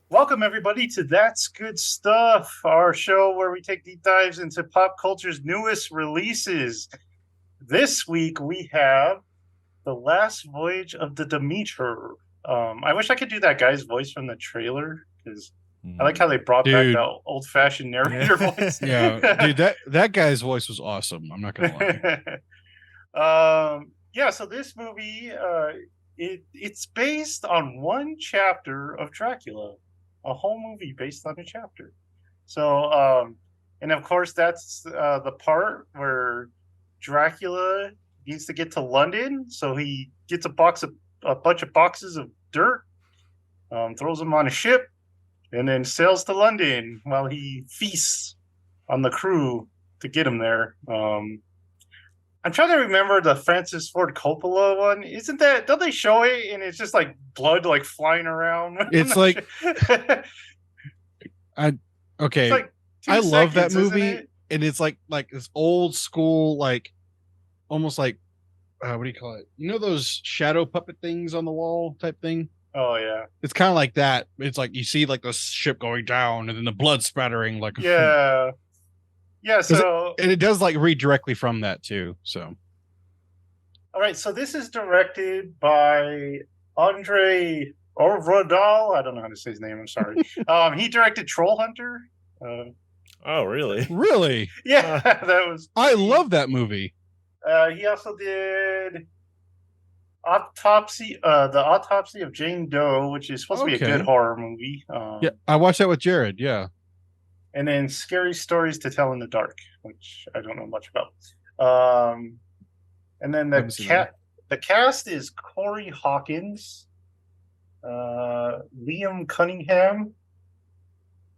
Welcome, everybody, to That's Good Stuff, our show where we take deep dives into pop culture's newest releases. This week, we have The Last Voyage of the Demeter. I wish I could do that guy's voice from the trailer because I like how they brought back the Dude, old fashioned narrator voice. yeah, dude, that guy's voice was awesome. I'm not gonna lie. Yeah, so this movie, it's based on one chapter of Dracula, a whole movie based on a chapter. So, and of course, that's the part where Dracula needs to get to London. So he gets a bunch of boxes of dirt, throws them on a ship, and then sails to London while he feasts on the crew to get him there. I'm trying to remember the Francis Ford Coppola one. Isn't that? Don't they show it and it's just like blood like flying around? It's like I It's okay. like I two love that seconds, isn't movie, it? and it's like this old school, like almost like what do you call it? You know those shadow puppet things on the wall type thing? Oh yeah, It's kind of like that. It's like you see like the ship going down and then the blood spattering like yeah, yeah. because So and it does like read directly from that too. So all right, so this is directed by Andre Orvodal. I don't know how to say his name. I'm sorry. He directed Troll Hunter. Uh, Oh, really? really, yeah, that was. I love that movie. He also did the autopsy of Jane Doe, which is supposed to be a good Okay, horror movie. yeah, I watched that with Jared. Yeah. And then Scary Stories to Tell in the Dark, which I don't know much about. And then I haven't seen that one. the cast is Corey Hawkins, Liam Cunningham,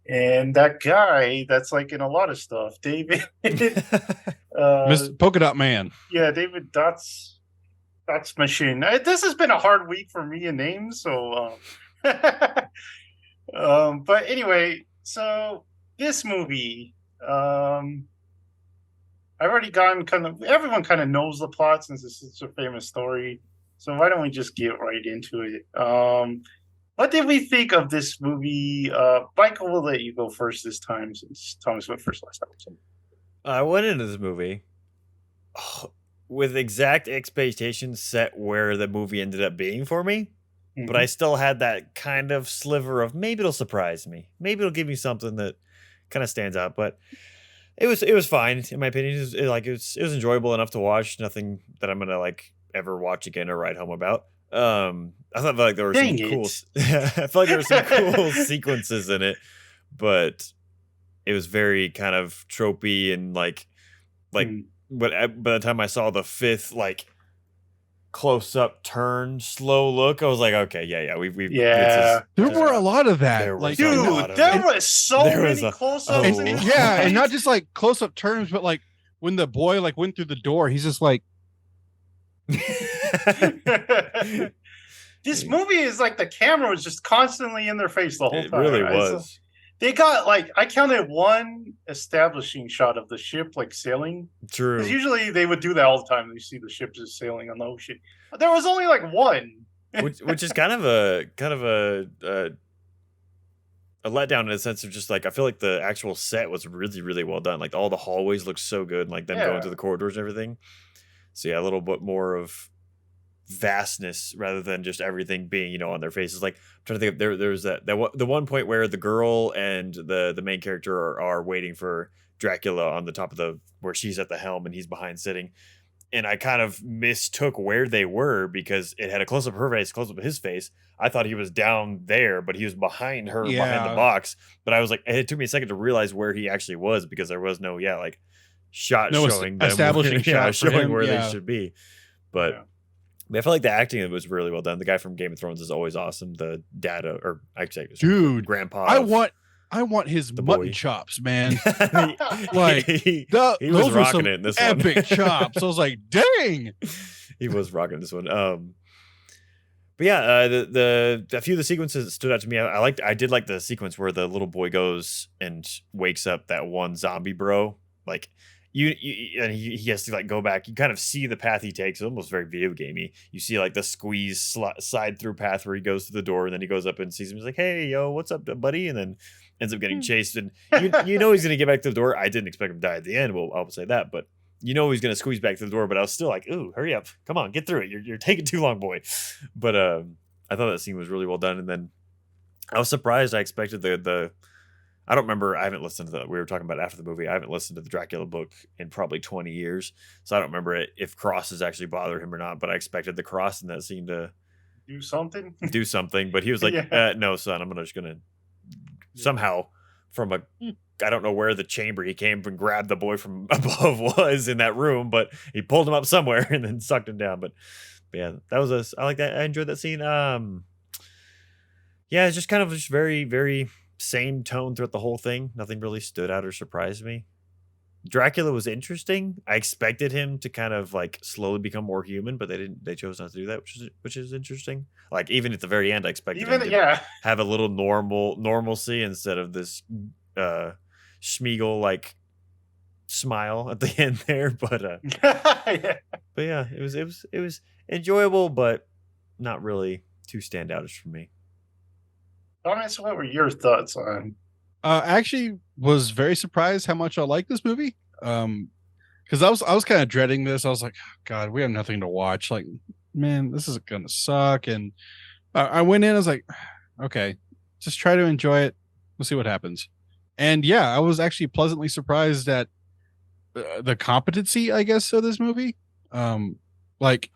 and that guy that's like in a lot of stuff, David. Miss Polka Dot Man. Yeah, David Dots Machine. This has been a hard week for me in names, so. But anyway, so this movie, I've already gotten kind of everyone kind of knows the plot since this is a famous story. So why don't we just get right into it? What did we think of this movie? Michael, we'll let you go first this time since Thomas went first last time. I went into this movie with exact expectations set where the movie ended up being for me, but I still had that kind of sliver of maybe it'll surprise me. Maybe it'll give me something that kind of stands out, but it was fine in my opinion. It was enjoyable enough to watch. Nothing that I'm going to like ever watch again or write home about. I thought like there were some Dang cool it. I felt like there were some cool sequences in it, but it was very kind of tropey and like Mm. but by the time I saw the fifth like close up turn slow look, I was like, okay, yeah, we've this Yeah. is There just were a lot of that. there was Like, a and, lot Dude, of there it. was so There was many a close-ups a in these yeah, and lot. not just like close up terms, but like when the boy like went through the door, he's just like, This movie is like the camera was just constantly in their face the whole It time. really was. They got like I counted one establishing shot of the ship like sailing. True. Because usually they would do that all the time. You see the ship just sailing on the ocean. But there was only like one. Which is kind of a letdown in a sense of just like I feel like the actual set was really really well done. Like all the hallways looked so good, and like them going Yeah. through the corridors and everything. So yeah, a little bit more of vastness rather than just everything being on their faces. Like I'm trying to think of there's the one point where the girl and the main character are waiting for Dracula on the top of the where she's at the helm and he's behind sitting, and I kind of mistook where they were because it had a close up of her face, close up of his face. I thought he was down there, but he was behind her, behind the yeah, box. But I was like, it took me a second to realize where he actually was because there was no, like shot no showing them, establishing shot for showing him. where they Yeah, should be. But Yeah. I feel like the acting was really well done. The guy from Game of Thrones is always awesome. The data, or actually, dude, grandpa. I want his the mutton boy. chops, man. Like, he He was those were rocking some it in this epic one. chops. I was like, dang. He was rocking this one. But yeah, the a few of the sequences that stood out to me. I did like the sequence where the little boy goes and wakes up that one zombie bro. Like and he has to like go back. You kind of see the path he takes. It's almost very video gamey. You see like the squeeze slide through path where he goes to the door, and then he goes up and sees him. He's like, "Hey, yo, what's up, buddy?" And then ends up getting chased. And you know he's gonna get back to the door. I didn't expect him to die at the end. Well, I'll say that, but you know he's gonna squeeze back to the door. But I was still like, "Ooh, hurry up! Come on, get through it. You're taking too long, boy." But I thought that scene was really well done. And then I was surprised. I expected the I don't remember. I haven't listened to we were talking about after the movie. I haven't listened to the Dracula book in probably 20 years. So I don't remember if crosses actually bothered him or not, but I expected the cross in that scene to Do something. do something. But he was like, Yeah. no, son, I'm just going to somehow from I don't know where the chamber he came and grabbed the boy from above was in that room, but he pulled him up somewhere and then sucked him down. But yeah, that was I like that. I enjoyed that scene. Yeah, it's just kind of just very, very same tone throughout the whole thing. Nothing really stood out or surprised me. Dracula was interesting. I expected him to kind of like slowly become more human, but they didn't. They chose not to do that, which is interesting. Like even at the very end, I expected him to have a little normalcy instead of this Schmiegel like smile at the end there. But Yeah. but yeah, it was enjoyable, but not really too standoutish for me. Thomas, what were your thoughts on? I actually was very surprised how much I like this movie. Because I was kind of dreading this. I was like, God, we have nothing to watch. Like, man, this is gonna suck. And I went in. I was like, okay, just try to enjoy it. We'll see what happens. And yeah, I was actually pleasantly surprised at the competency, I guess, of this movie. Like,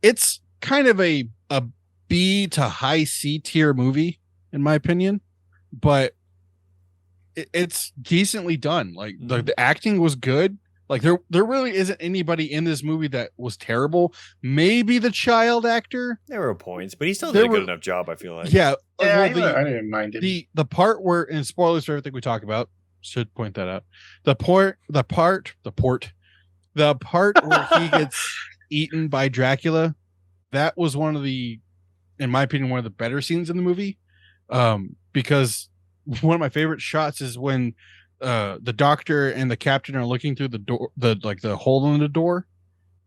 it's kind of a B to high C tier movie, in my opinion, but it's decently done. Like the acting was good. Like there really isn't anybody in this movie that was terrible. Maybe the child actor. There were points, but he still did a good enough job, I feel like. Yeah. Yeah, well, I didn't mind it. The part where, and spoilers for everything we talk about, should point that out. The part where he gets eaten by Dracula, that was one of the, in my opinion, one of the better scenes in the movie. Because one of my favorite shots is when the doctor and the captain are looking through the door, the hole in the door,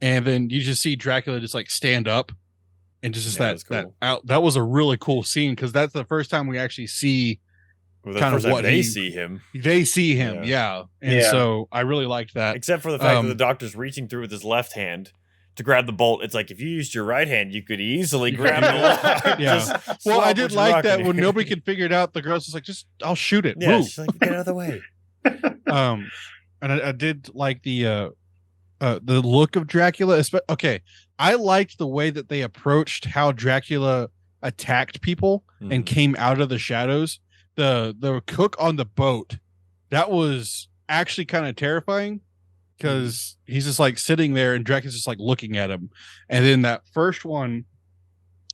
and then you just see Dracula just like stand up and just that was a really cool scene because that's the first time we actually see kind of what they see him. They see him, yeah. And so I really liked that. Except for the fact that the doctor's reaching through with his left hand to grab the bolt. It's like if you used your right hand, you could easily grab the lock. Yeah. Well, I did like that when nobody could figure it out. The girl's just like, I'll shoot it. Yeah, move. she's like, get out of the way. And I did like the look of Dracula. Okay, I liked the way that they approached how Dracula attacked people and came out of the shadows. The cook on the boat, that was actually kind of terrifying because he's just like sitting there and Dracula's just like looking at him. And then that first one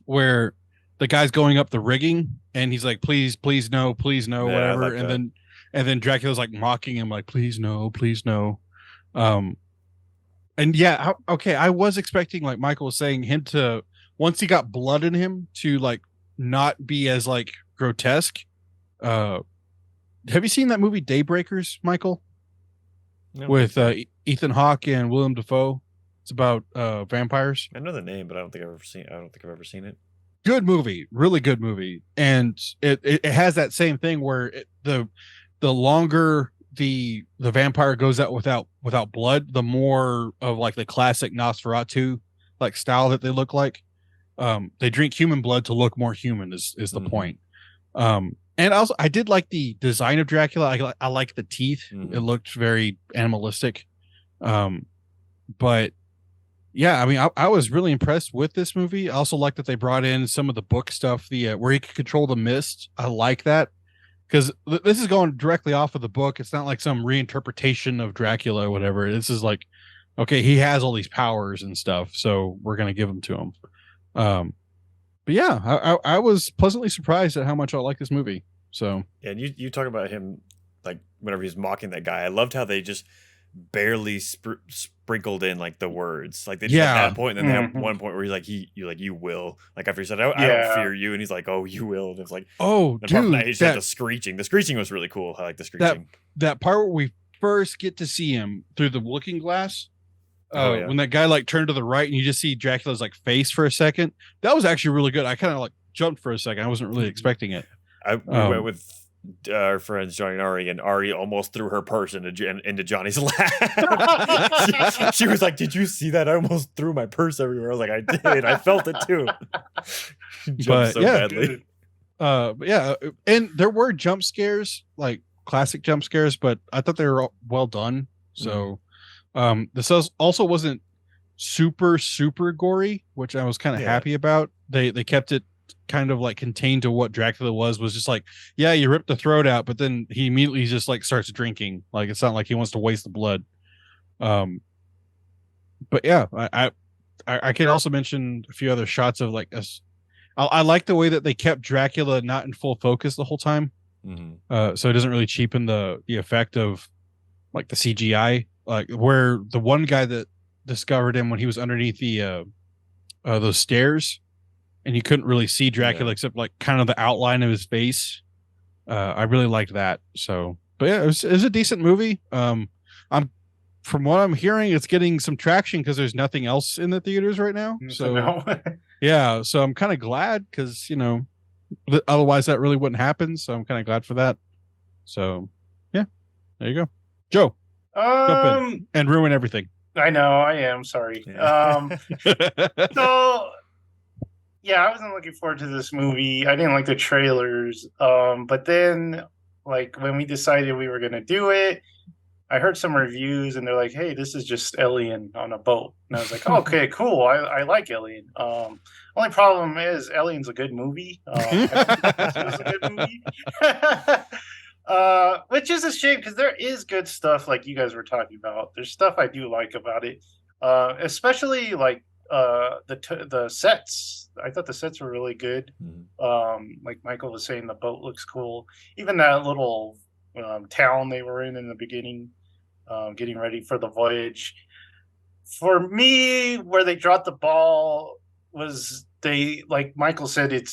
where the guy's going up the rigging and he's like, please no, whatever. Like and then Dracula's like mocking him, like, please no. And yeah, okay, I was expecting, like Michael was saying, him to, once he got blood in him, to like not be as like grotesque. Have you seen that movie Daybreakers, Michael? No, with Ethan Hawke and Willem Dafoe. It's about vampires. I know the name, but I don't think I've ever seen it. Good movie, really good movie, and it has that same thing where the longer the vampire goes out without blood, the more of like the classic Nosferatu like style that they look like. They drink human blood to look more human is the point. And also I did like the design of Dracula. I like the teeth. It looked very animalistic. But yeah, I mean, I was really impressed with this movie. I also like that they brought in some of the book stuff, where he could control the mist. I like that. Because this is going directly off of the book. It's not like some reinterpretation of Dracula or whatever. This is like, okay, he has all these powers and stuff, so we're going to give them to him. But yeah, I was pleasantly surprised at how much I like this movie. So yeah, and you talk about him like whenever he's mocking that guy. I loved how they just barely sprinkled in like the words, like they just at that point, and then they have one point where he's like, you will, like after he said, I don't fear you, and he's like, oh, you will, and it's like, oh, dude, that, he's like the screeching was really cool. I like the screeching. That part where we first get to see him through the looking glass, Yeah. when that guy like turned to the right and you just see Dracula's like face for a second, that was actually really good. I kind of like jumped for a second. I wasn't really expecting it. We went with our friends Johnny and Ari, and Ari almost threw her purse into Johnny's lap. She was like, "Did you see that? I almost threw my purse everywhere." I was like, "I did. I felt it too." Jumped so badly. But yeah, and there were jump scares, like classic jump scares, but I thought they were well done. So, this also wasn't super gory, which I was kind of happy about. They kept it kind of like contained to what Dracula was just like, yeah, you rip the throat out, but then he immediately just like starts drinking. Like it's not like he wants to waste the blood. But yeah, I can also mention a few other shots of like us. I like the way that they kept Dracula not in full focus the whole time. So it doesn't really cheapen the effect of like the CGI, like where the one guy that discovered him when he was underneath the those stairs and you couldn't really see Dracula except like kind of the outline of his face. I really liked that. So, but yeah, it was a decent movie. From what I'm hearing, it's getting some traction because there's nothing else in the theaters right now. So yeah, so I'm kind of glad because otherwise that really wouldn't happen. So I'm kind of glad for that. So yeah, there you go, Joe. Jump in and ruin everything. I know, I am sorry. So yeah, I wasn't looking forward to this movie. I didn't like the trailers. But then like when we decided we were gonna do it, I heard some reviews and they're like, hey, this is just Alien on a boat. And I was like, okay, cool. I like Alien. Only problem is Alien's a good movie. It's a good movie. Which is a shame because there is good stuff like you guys were talking about. There's stuff I do like about it. Especially like the sets. I thought the sets were really good. Like Michael was saying, the boat looks cool. Even that little town they were in the beginning, getting ready for the voyage. For me, where they dropped the ball was like Michael said, they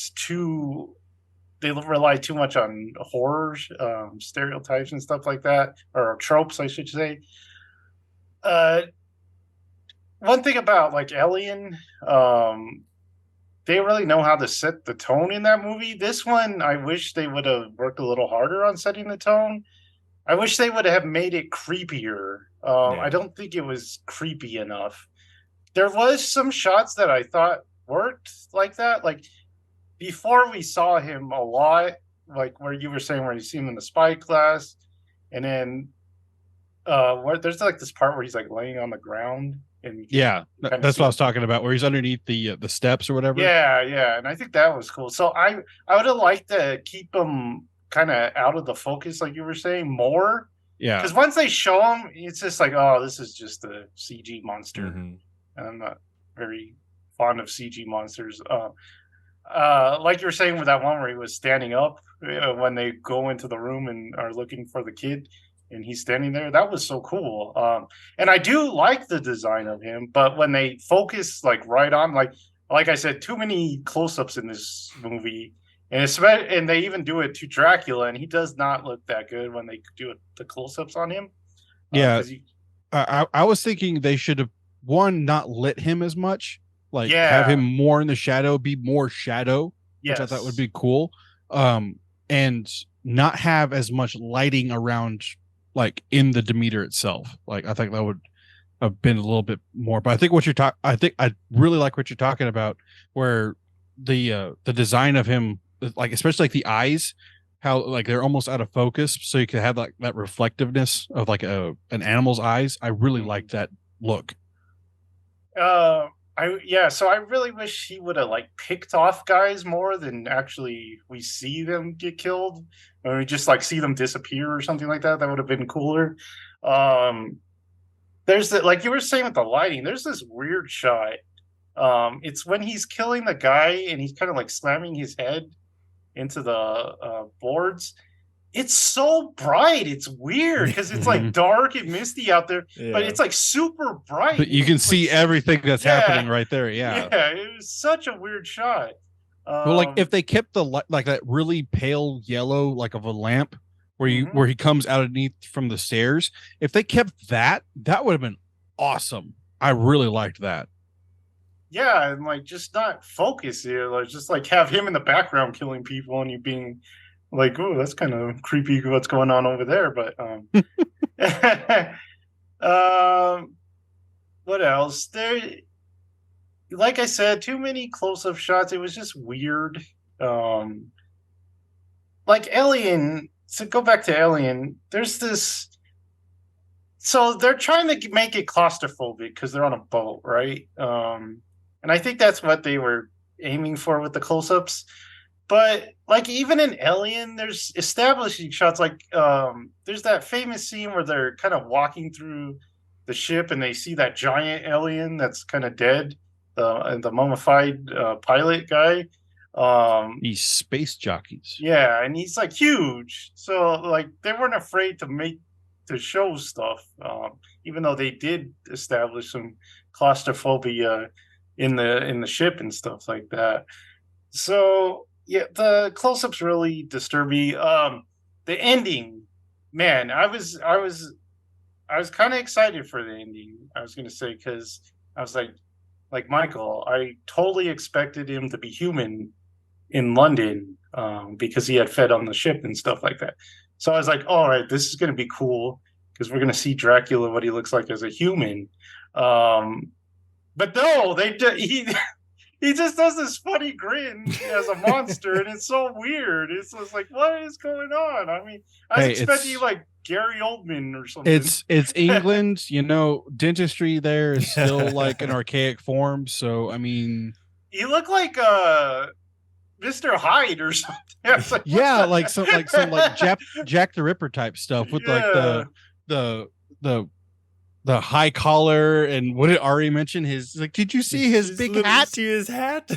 rely too much on horrors, stereotypes and stuff like that, or tropes, I should say. One thing about like Alien, they really know how to set the tone in that movie. This one, I wish they would have worked a little harder on setting the tone. I wish they would have made it creepier. I don't think it was creepy enough. There was some shots that I thought worked like that. Like before we saw him a lot, like where you were saying where you see him in the spy class, and then where there's like this part where he's like laying on the ground. And yeah, that's what I was talking about, where he's underneath the steps or whatever. Yeah, and I think that was cool. So I would have liked to keep him kind of out of the focus, like you were saying, more. Yeah, because once they show him, it's just like, oh, this is just a CG monster, and I'm not very fond of CG monsters. Like you were saying with that one where he was standing up when they go into the room and are looking for the kid. And he's standing there. That was so cool. And I do like the design of him, but when they focus like right on, like I said, too many close-ups in this movie, and they even do it to Dracula, and he does not look that good when they do the close-ups on him. I was thinking they should have not lit him as much, like have him more in the shadow, be more shadow, which I thought would be cool, and not have as much lighting around. Like in the Demeter itself, like I think that would have been a little bit more. But I think I really like what you're talking about, where the design of him, like especially like the eyes, how like they're almost out of focus, so you could have like that reflectiveness of like an animal's eyes. I really like that look. So I really wish he would have like picked off guys more than actually we see them get killed, or we just like see them disappear or something like that. That would have been cooler. There's that, like you were saying with the lighting, there's this weird shot. It's when he's killing the guy and he's kind of like slamming his head into the boards. It's so bright. It's weird because it's like dark and misty out there, but it's like super bright. But you can see like, everything that's happening right there. Yeah, it was such a weird shot. Well, like if they kept the like that really pale yellow, like of a lamp, Mhm. where he comes out underneath from the stairs. If they kept that, that would have been awesome. I really liked that. Yeah, and like just not focus here, like just like have him in the background killing people and you being like, oh, that's kind of creepy what's going on over there. But um what else? There, like I said, too many close-up shots. It was just weird. Um like Alien, to go back to Alien, there's this, so they're trying to make it claustrophobic because they're on a boat, right? And I think that's what they were aiming for with the close-ups. But like even in Alien, there's establishing shots. Like there's that famous scene where they're kind of walking through the ship and they see that giant alien that's kind of dead, the mummified pilot guy. These space jockeys. Yeah, and he's like huge. So like they weren't afraid to show stuff, even though they did establish some claustrophobia in the ship and stuff like that. So yeah, the close-ups really disturb me. The ending, man, I was kind of excited for the ending. I was gonna say because I was like Michael, I totally expected him to be human in London, because he had fed on the ship and stuff like that. So I was like, all right, this is going to be cool because we're going to see Dracula, what he looks like as a human. But no, he just does this funny grin as a monster, and it's so weird. It's just like, what is going on? I mean, I was expecting like Gary Oldman or something. It's England, dentistry there is still like an archaic form. So I mean, he looked like Mr. Hyde or something. Like, yeah, like some Jack the Ripper type stuff with like the high collar, and what did Ari mention? His like, did you see his big hat? See his hat?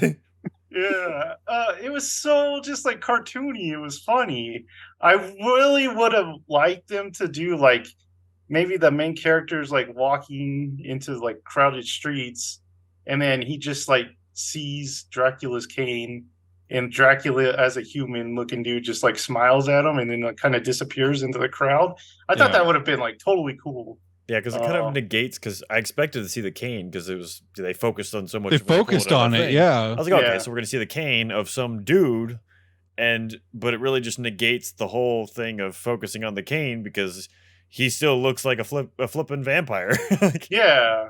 Yeah, it was so just like cartoony. It was funny. I really would have liked them to do like maybe the main character's like walking into like crowded streets, and then he just like sees Dracula's cane, and Dracula as a human looking dude just like smiles at him and then like kind of disappears into the crowd. I thought that would have been like totally cool. Yeah, because it kind of negates, because I expected to see the cane because they focused on so much. They focused on it, yeah. I was like, okay, so we're gonna see the cane of some dude, but it really just negates the whole thing of focusing on the cane because he still looks like a flippin' vampire. Yeah.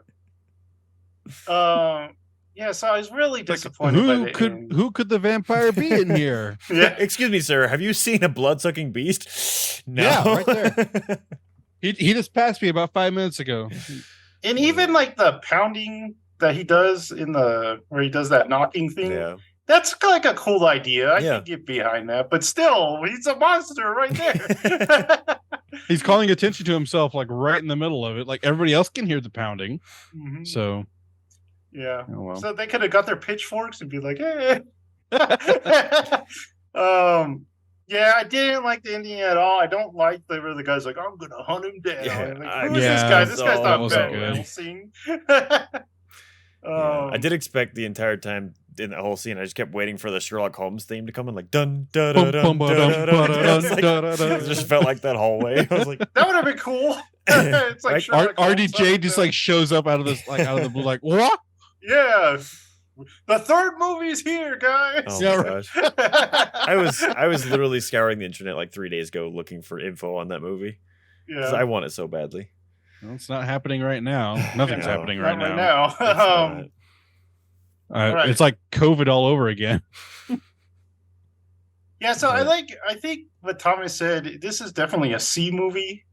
Yeah, so I was really disappointed. Who could the vampire be in here? Yeah. Excuse me, sir. Have you seen a blood-sucking beast? No. Yeah, right there. He just passed me about 5 minutes ago. And even like the pounding that he does where he does that knocking thing. Yeah. That's like a cool idea. I can get behind that, but still, he's a monster right there. He's calling attention to himself, like right in the middle of it. Like everybody else can hear the pounding. Mm-hmm. So, yeah. Oh, well. So they could have got their pitchforks and be like, hey. Yeah, I didn't like the ending at all. I don't like where the guy's like, I'm gonna hunt him down. Yeah, who's this guy? This guy's not wasn't bad. good. I did expect the entire time in that whole scene. I just kept waiting for the Sherlock Holmes theme to come in, like dun dun dun dun dun. It just felt like that hallway. I was like, that would have been cool. It's like RDJ just like shows up out of the blue, like what? Yeah. The third movie's here, guys. Oh my gosh. I was literally scouring the internet like 3 days ago looking for info on that movie. Yeah. I want it so badly. Well, it's not happening right now. Nothing's happening right now. Right. It's like COVID all over again. Yeah, so I think what Thomas said, this is definitely a C movie.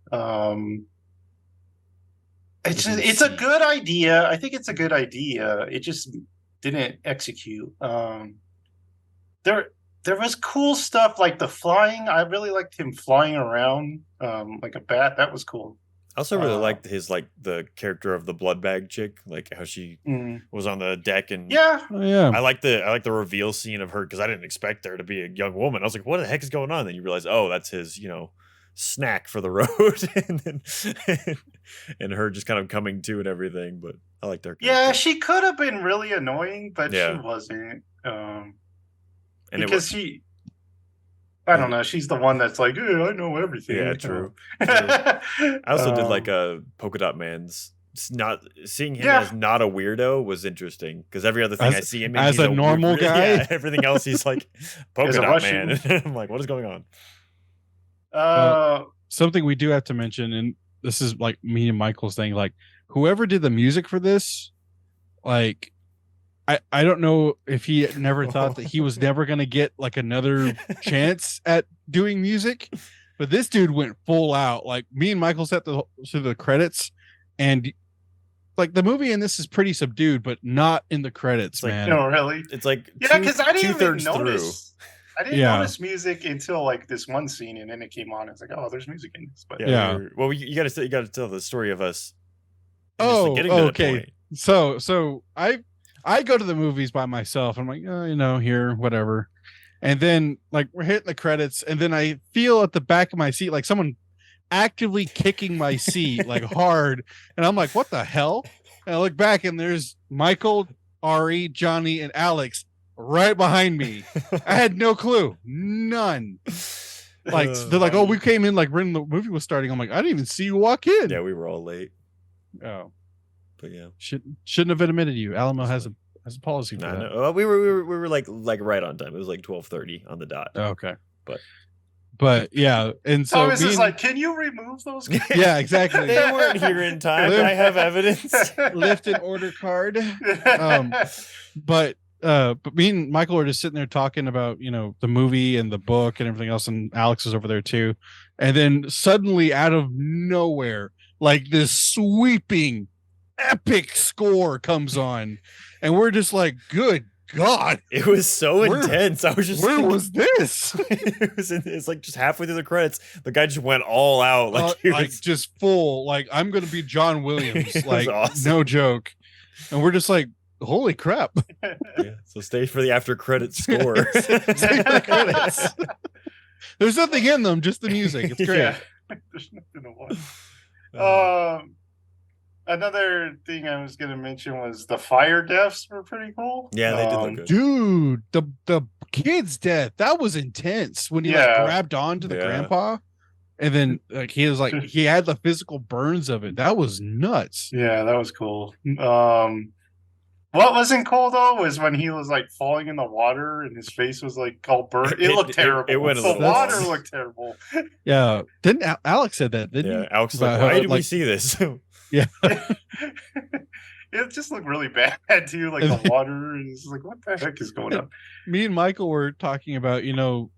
It's a good idea. I think it's a good idea. It just didn't execute. There was cool stuff like the flying. I really liked him flying around like a bat. That was cool. I also really liked his the character of the blood bag chick, like how she was on the deck, and I like the reveal scene of her because I didn't expect there to be a young woman. I was like, what the heck is going on? And then you realize, oh, that's his snack for the road, and her just kind of coming to and everything. But I liked her character. Yeah, she could have been really annoying, but she wasn't. I don't know. She's the one that's like, I know everything. Yeah, true. I also did like a Polka Dot Man's. Not seeing him as not a weirdo was interesting because every other thing I see him in, as he's a normal guy. Yeah, everything else he's like Polka Dot Man. I'm like, what is going on? Something we do have to mention, and this is like me and Michael's thing. Like, whoever did the music for this, like, I don't know if he never thought that he was never gonna get like another chance at doing music, but this dude went full out. Like, me and Michael sat through the credits, and like the movie in this is pretty subdued, but not in the credits, man. No, really? It's like because I didn't even notice. I didn't notice music until like this one scene, and then it came on. It's like, oh, there's music in this. But well, you got to tell the story of us. Getting to okay. So I go to the movies by myself. I'm like, here, whatever. And then like we're hitting the credits, and then I feel at the back of my seat like someone actively kicking my seat like hard, and I'm like, what the hell? And I look back, and there's Michael, Ari, Johnny, and Alex right behind me. I had no clue, none. Like they're like, oh, we came in like when the movie was starting. I'm like, I didn't even see you walk in. Yeah, we were all late. Oh, but yeah, shouldn't have admitted you. Alamo has a policy for that. No, we were like right on time. It was like 12:30 on the dot. Oh, okay, but yeah, and so Thomas is like, can you remove those guys? Yeah, exactly. They weren't here in time. I have evidence. Lift an order card. But me and Michael are just sitting there talking about the movie and the book and everything else, and Alex is over there too. And then suddenly, out of nowhere, like this sweeping, epic score comes on, and we're just like, good God, it was so intense. I was just where was this? It's like just halfway through the credits, the guy just went all out, like just full. Like, I'm gonna be John Williams, like awesome. No joke. And we're just like, holy crap! Yeah, so stay for the after credits score. Stay for the credits. There's nothing in them, just the music. It's great. Yeah. There's nothing to watch. Another thing I was going to mention was the fire deaths were pretty cool. Yeah, they did look good. Dude, the kid's death, that was intense when he like grabbed onto the grandpa, and then like he was like he had the physical burns of it. That was nuts. Yeah, that was cool. What wasn't cool though was when he was like falling in the water and his face was like all burnt. It looked terrible. It went the water looked terrible. Yeah, didn't Alex said that? Didn't he? Alex was like, why did we see this? Yeah. It just looked really bad too, like the water is like, what the heck is going on? Me and Michael were talking about,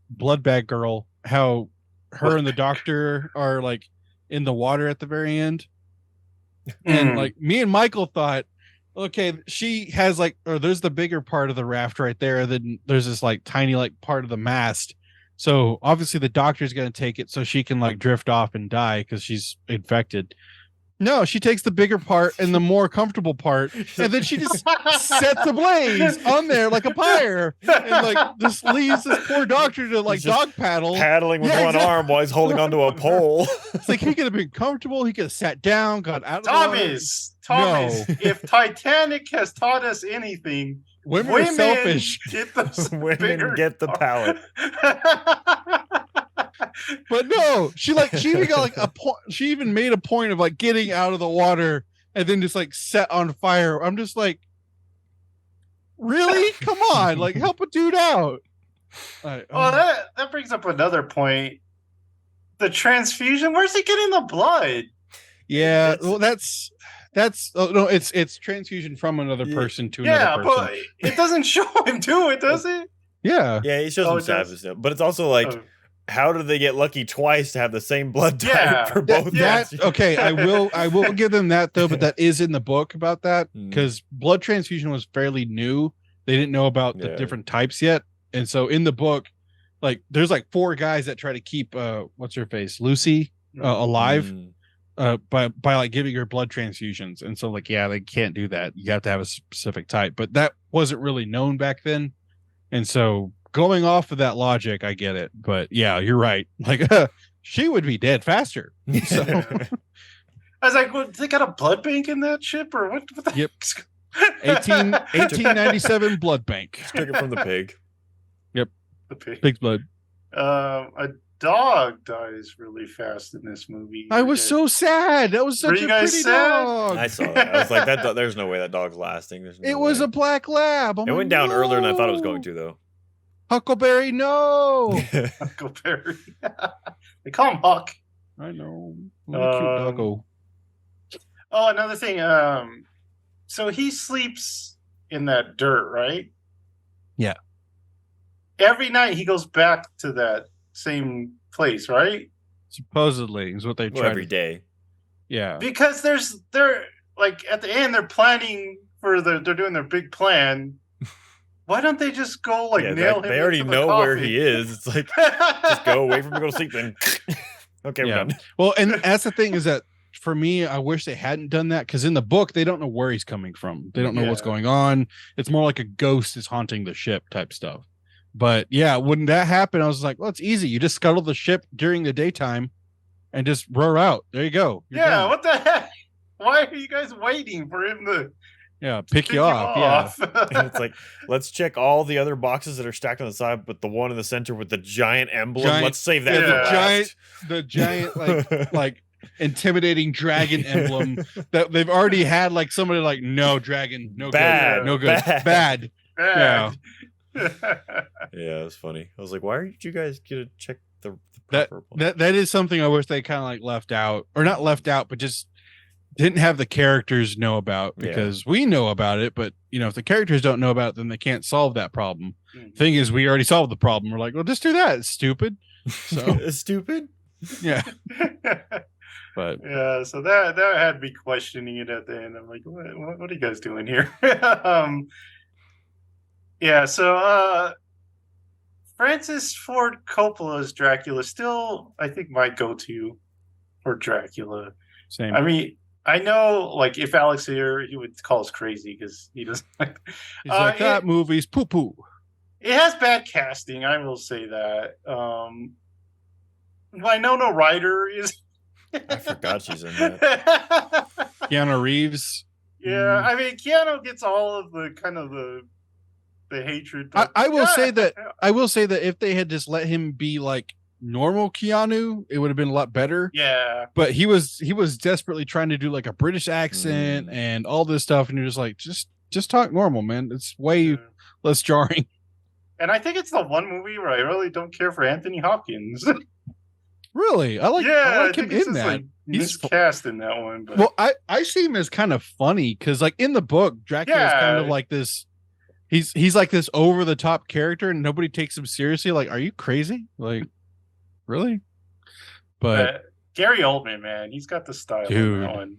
Blood Bag Girl, how her and the doctor are like in the water at the very end. And like me and Michael thought, okay, she has like, or there's the bigger part of the raft right there, and then there's this like tiny like part of the mast. So obviously the doctor's gonna take it so she can like drift off and die because she's infected. No, she takes the bigger part and the more comfortable part, and then she just sets ablaze on there like a pyre, and like just leaves this poor doctor to like dog paddling with one arm while he's holding onto a pole. It's like he could have been comfortable. He could have sat down, got out of Thomas, if Titanic has taught us anything, women are selfish. Women get the palate. But no, she even got like a point. She even made a point of like getting out of the water and then just like set on fire. I'm just like, really? Come on, like help a dude out. Well, that brings up another point. The transfusion. Where's he getting the blood? Yeah, well, that's no, it's transfusion from another person to another person. Yeah, but it doesn't show him do it, does it? Yeah, he shows him savage, but it's also like. How did they get lucky twice to have the same blood type for both? Okay, I will give them that though, but that is in the book about that because blood transfusion was fairly new. They didn't know about the different types yet, and so in the book, like there's like 4 guys that try to keep what's her face Lucy alive by like giving her blood transfusions, and so like they can't do that. You have to have a specific type, but that wasn't really known back then, and so. Going off of that logic, I get it, but yeah, you're right. Like, she would be dead faster. So. I was like, well, they got a blood bank in that ship, or what? What the yep. 1897 blood bank. Just took it from the pig. Yep. The pig. Pig's blood. A dog dies really fast in this movie. I was so sad. That was Were such you a guys pretty sad? dog. I saw that. I was like, there's no way that dog's lasting. There's no It was way. a black lab. I'm It like, went down earlier than I thought it was "No." going to, though. Huckleberry, no. Huckleberry. They call him Huck. I know. What a cute doggo. Oh, another thing. So he sleeps in that dirt, right? Yeah. Every night he goes back to that same place, right? Supposedly is what they Well, try every day. Yeah. Because they're like at the end they're planning for they're doing their big plan. Why don't they just go like nail him? They already into the know where coffin? he is. It's like, just go away from him, go to sleep, then. Okay, we're Yeah. done. Well, and that's the thing is that for me, I wish they hadn't done that because in the book they don't know where he's coming from. They don't know what's Yeah. going on. It's more like a ghost is haunting the ship type stuff. But yeah, when that happened, I was like, well, it's easy. You just scuttle the ship during the daytime and just row out. There you go. You're Yeah, done. what the heck? Why are you guys waiting for him to Pick you off. Yeah. And it's like, let's check all the other boxes that are stacked on the side, but the one in the center with the giant emblem, let's save that. yeah, for the last. the giant like intimidating dragon emblem that they've already had like somebody like no dragon, no Bad, good, no good, bad. bad. Bad. Yeah, it was funny. I was like, why aren't you guys gonna check the That proper one? that is something I wish they kind of like left out, or not left out, but just didn't have the characters know about because we know about it, but if the characters don't know about it, then they can't solve that problem. Thing is, we already solved the problem. We're like, well, just do that. It's stupid. So It's stupid. yeah, but Yeah, so that had me questioning it at the end. I'm like, what are you guys doing here? Yeah, so Francis Ford Coppola's Dracula still, I think, my go-to for Dracula. same. I mean, I know, like, if Alex here, he would call us crazy because he doesn't like. He's like, that movie's poo poo. It has bad casting, I will say that. Winona Ryder is. I forgot she's in that. Keanu Reeves. Yeah, I mean, Keanu gets all of the kind of the hatred. But I will say that if they had just let him be like normal Keanu, it would have been a lot better. Yeah, But he was desperately trying to do like a British accent and all this stuff, and you're just like, just talk normal, man. It's way less jarring. and I think it's the one movie where I really don't care for Anthony Hopkins. Really, I like him think it's in just, that. like, miscast in that one. But Well, I see him as kind of funny because like in the book, Dracula is kind of like this. He's like this over the top character, and nobody takes him seriously. Like, are you crazy? Like, really? But Gary Oldman, man, he's got the style. Dude. On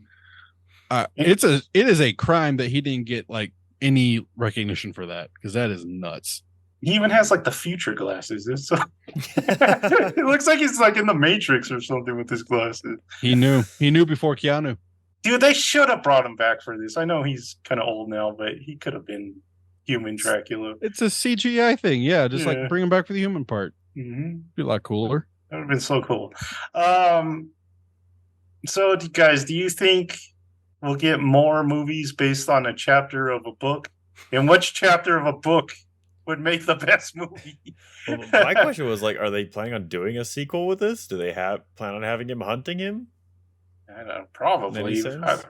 that one. it is a crime that he didn't get like any recognition for that because that is nuts. He even has like the future glasses. It looks like he's like in the Matrix or something with his glasses. He knew before Keanu. Dude, they should have brought him back for this. I know he's kind of old now, but he could have been human Dracula. It's a CGI thing, yeah. Just Yeah. like bring him back for the human part. Mm-hmm. Be a lot cooler. That would have been so cool. So, guys, do you think we'll get more movies based on a chapter of a book? And which chapter of a book would make the best movie? Well, my question was like, are they planning on doing a sequel with this? Do they plan on having him hunting him? I don't know, probably. Any sense?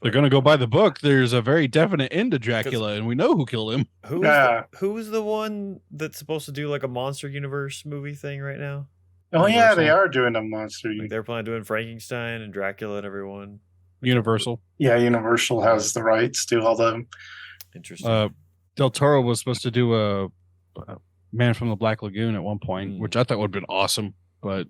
They're gonna go by the book. There's a very definite end to Dracula, and we know who killed him. Who's the one that's supposed to do like a Monster Universe movie thing right now? Oh yeah, Universal. they are doing a monster. Like they're planning on doing Frankenstein and Dracula and everyone. Universal. Yeah, Universal has the rights to all them. Interesting. Del Toro was supposed to do a Man from the Black Lagoon at one point, which I thought would have been awesome, but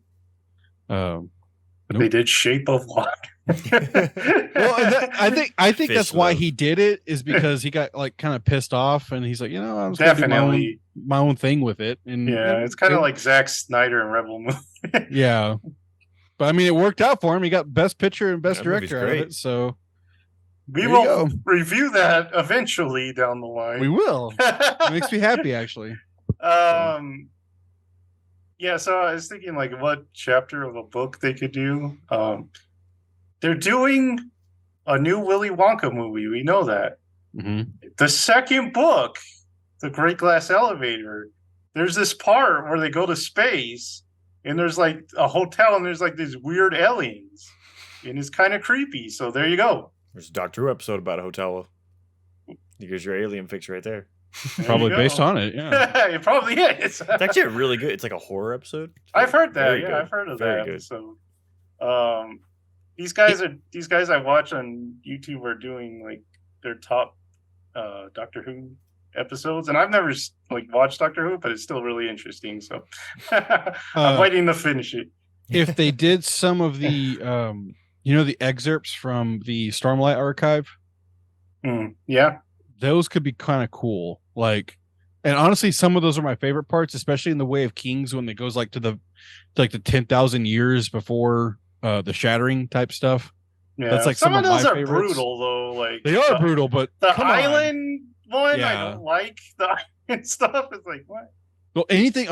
They did Shape of Water. Well, I think Fish that's why love. he did it is because he got like kind of pissed off, and he's like, I was Definitely. my own thing with it, and Yeah, it's kind of like Zack Snyder and Rebel Moon. yeah. But I mean, it worked out for him. He got Best Picture and Best That movie's Director out of great. it, so We there you will go. review that eventually down the line. We will. It makes me happy, actually. Yeah, so I was thinking like what chapter of a book they could do. They're doing a new Willy Wonka movie. We know that. Mm-hmm. The second book, The Great Glass Elevator, there's this part where they go to space, and there's like a hotel, and there's like these weird aliens, and it's kind of creepy. So there you go. There's a Doctor Who episode about a hotel. Here's your alien fix right there. There Probably you go. based on it. Yeah. It probably is. It's actually a really good. It's like a horror episode. I've heard that. Very Yeah, good. I've heard of Very that. good. So, these guys I watch on YouTube are doing like their top Doctor Who episodes, and I've never like watched Doctor Who, but it's still really interesting. So, I'm waiting to finish it. If they did some of the, the excerpts from the Stormlight archive, Yeah. those could be kind of cool. Like, and honestly, some of those are my favorite parts, especially in the Way of Kings when it goes like to the 10,000 years before the Shattering type stuff. Yeah, That's like some of those my are favorites. brutal though. Like They are brutal, but the come on. island one, I Yeah. don't like the island stuff. It's like what? Well, anything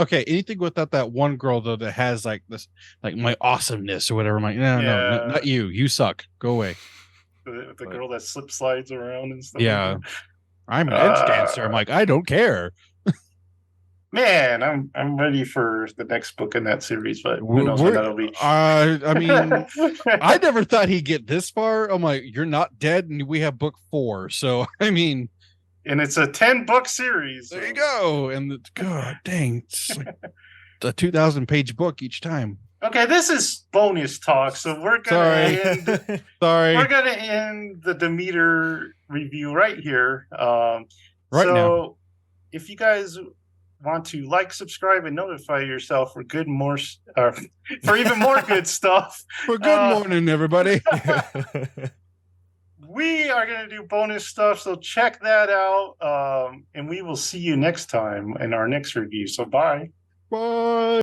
without that one girl though that has like this, like my awesomeness or whatever. I'm like, no, Yeah. not you. You suck. Go away. The girl that slip slides around and stuff. Yeah. like that. I'm an edge dancer. I'm like, I don't care. Man, I'm ready for the next book in that series, but who knows when that'll be. I mean, I never thought he'd get this far. I'm like, you're not dead, and we have book 4. So I mean, and it's a 10-book series. there you go. And God dang, it's like a 2,000-page book each time. Okay, this is bonus talk, so we're gonna Sorry. we're gonna end the Demeter review right here. Right so now. If you guys want to like, subscribe, and notify yourself for for even more good stuff, Well, good morning, everybody. we are going to do bonus stuff. So check that out, and we will see you next time in our next review. So bye. Bye.